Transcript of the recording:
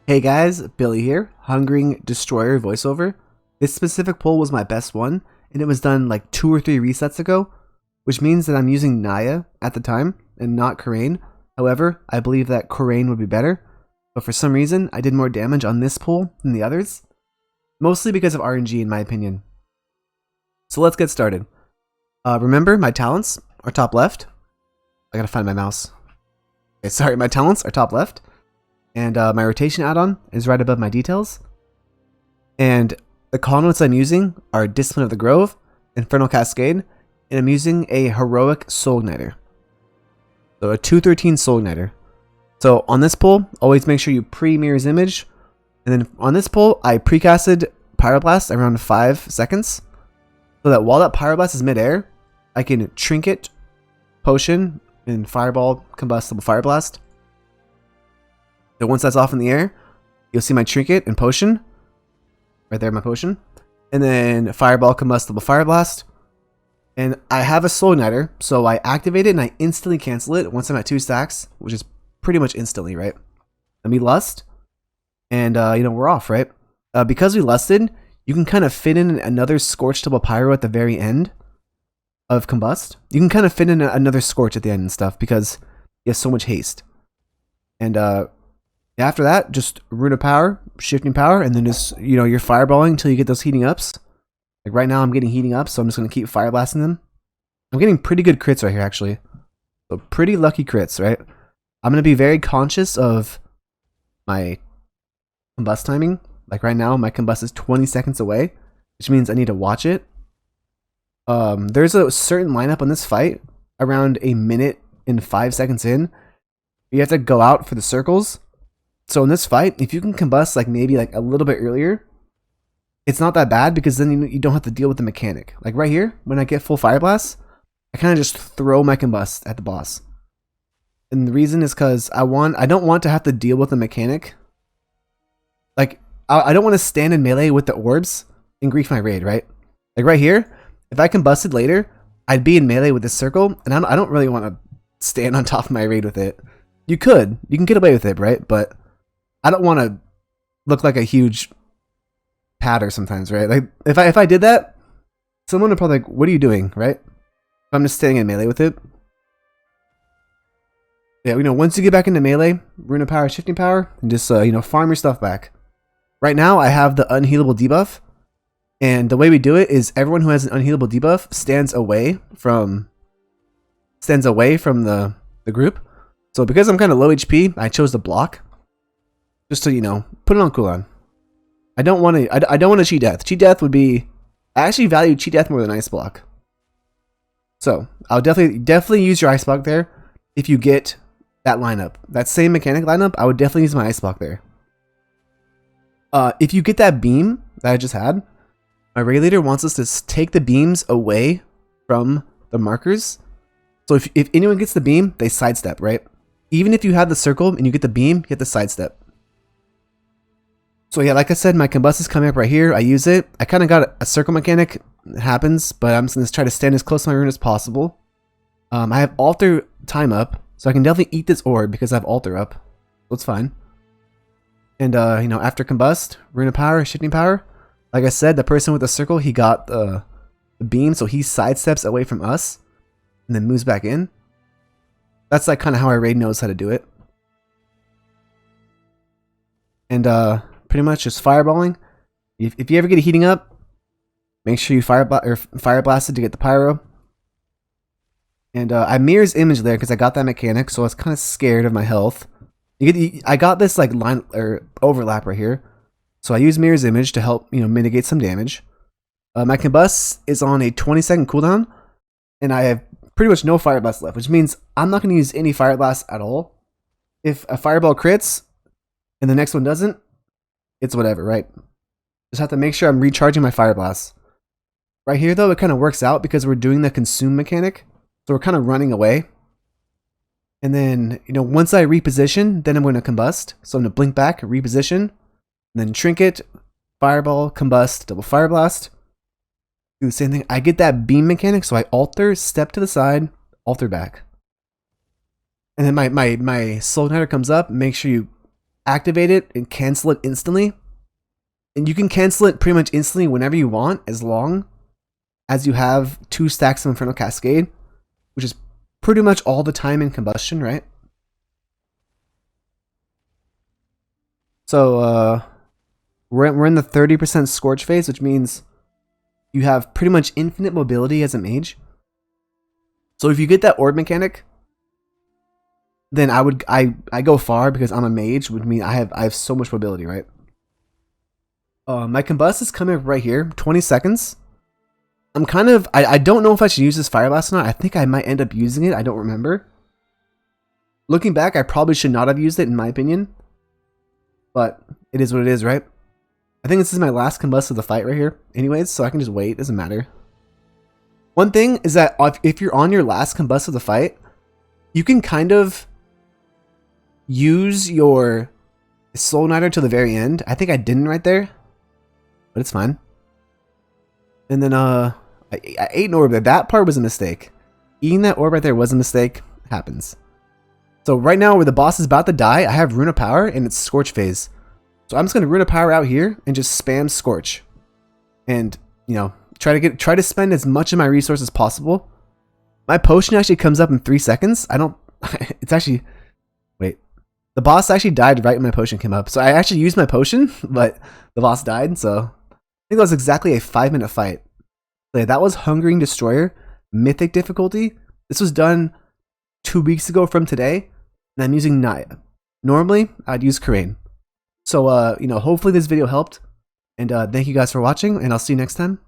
Hey guys, Billy here, Hungering Destroyer voiceover. This specific pull was my best one, and it was done like 2 or 3 resets ago, which means that I'm using Naya at the time, and not Korayn. However, I believe that Korayn would be better, but for some reason, I did more damage on this pull than the others, mostly because of RNG in my opinion. So let's get started. Remember, my talents are top left. I gotta find my mouse. Okay, sorry, my talents are top left. And my rotation add-on is right above my details. And the call notes I'm using are Discipline of the Grove, Infernal Cascade, and I'm using a Heroic Soul Igniter. So a 213 Soul Igniter. So on this pull, always make sure you pre-mirror's image. And then on this pull, I precasted Pyroblast around 5 seconds. So that while that Pyroblast is midair, I can Trinket, Potion, and Fireball, Combustible Fireblast. So once that's off in the air, you'll see my Trinket and Potion. Right there, my Potion. And then Fireball, Combustible Fireblast. And I have a Soul Igniter, so I activate it and I instantly cancel it once I'm at 2 stacks, which is pretty much instantly, right? Then we Lust, and we're off, right? Because we Lusted, you can kind of fit in another Scorch Double Pyro at the very end of Combust. You can kind of fit in another Scorch at the end and stuff because you have so much haste. And after that, just Rune of Power, Shifting Power, and then just, you're fireballing until you get those heating ups. Like right now I'm getting heating up, so I'm just going to keep fire blasting them. I'm getting pretty good crits right here, actually. So pretty lucky crits, right? I'm going to be very conscious of my combust timing. Like right now, my combust is 20 seconds away, which means I need to watch it. There's a certain lineup on this fight, around 1 minute and 5 seconds in. You have to go out for the circles. So in this fight, if you can combust maybe a little bit earlier, it's not that bad because then you don't have to deal with the mechanic. Like right here, when I get full Fire Blast, I kind of just throw my combust at the boss. And the reason is because I don't want to have to deal with the mechanic. Like, I don't want to stand in melee with the orbs and grief my raid, right? Like right here, if I combusted later, I'd be in melee with this circle, and I don't really want to stand on top of my raid with it. You can get away with it, right? But I don't want to look like a huge patter sometimes, right? Like if I did that, someone would probably what are you doing, right? If I'm just staying in melee with it. Yeah, once you get back into melee, Rune of Power, Shifting Power, and just farm your stuff back. Right now, I have the unhealable debuff, and the way we do it is everyone who has an unhealable debuff stands away from the group. So because I'm kind of low HP, I chose to block. Just to, put it on cooldown. I don't want to cheat death. Cheat death would be... I actually value cheat death more than ice block. So, I'll definitely use your ice block there if you get that lineup. That same mechanic lineup, I would definitely use my ice block there. If you get that beam that I just had, my raid leader wants us to take the beams away from the markers. So if anyone gets the beam, they sidestep, right? Even if you have the circle and you get the beam, you have to sidestep. So yeah, like I said, my combust is coming up right here. I use it. I kind of got a circle mechanic. It happens, but I'm just going to try to stand as close to my rune as possible. I have altar time up, so I can definitely eat this orb because I have altar up. So it's fine. And, after combust, Rune of Power, Shifting Power. Like I said, the person with the circle, he got the beam, so he sidesteps away from us and then moves back in. That's kind of how our raid knows how to do it. And, pretty much just fireballing. If you ever get a heating up, make sure you fire blasted to get the pyro. And I mirror's image there because I got that mechanic, so I was kind of scared of my health. I got this line or overlap right here, so I use mirror's image to help mitigate some damage. My combust is on a 20-second cooldown, and I have pretty much no fire blast left, which means I'm not going to use any fire blast at all. If a fireball crits and the next one doesn't, it's whatever, right? Just have to make sure I'm recharging my fire blast. Right here, though, it kind of works out because we're doing the consume mechanic, so we're kind of running away. And then, once I reposition, then I'm going to combust. So I'm going to blink back, reposition, and then Trinket, Fireball, Combust, Double Fire Blast. Do the same thing. I get that beam mechanic, so I alter, step to the side, alter back. And then my Soul Igniter comes up. Make sure you activate it and cancel it instantly. And you can cancel it pretty much instantly whenever you want, as long as you have 2 stacks of Infernal Cascade, which is pretty much all the time in combustion, right? So we're in the 30% Scorch phase, which means you have pretty much infinite mobility as a mage. So if you get that orb mechanic, then I go far because I'm a mage, which means I have so much mobility, right? My combust is coming up right here, 20 seconds. I don't know if I should use this Fire Blast or not. I think I might end up using it. I don't remember. Looking back, I probably should not have used it in my opinion. But it is what it is, right? I think this is my last combust of the fight right here. Anyways, so I can just wait. Doesn't matter. One thing is that if you're on your last combust of the fight, you can kind of use your Soul Knighter to the very end. I think I didn't right there, but it's fine. And then I ate an orb there. That part was a mistake. Eating that orb right there was a mistake. It happens. So right now where the boss is about to die, I have Rune of Power and it's Scorch phase. So I'm just gonna Rune of Power out here and just spam Scorch. And, you know, try to spend as much of my resources as possible. My potion actually comes up in 3 seconds. It's actually, wait. The boss actually died right when my potion came up. So I actually used my potion, but the boss died. So I think that was exactly a 5-minute fight. So yeah, that was Hungering Destroyer, Mythic difficulty. This was done 2 weeks ago from today, and I'm using Naya. Normally, I'd use Korayn. So, you know, hopefully this video helped, and thank you guys for watching, and I'll see you next time.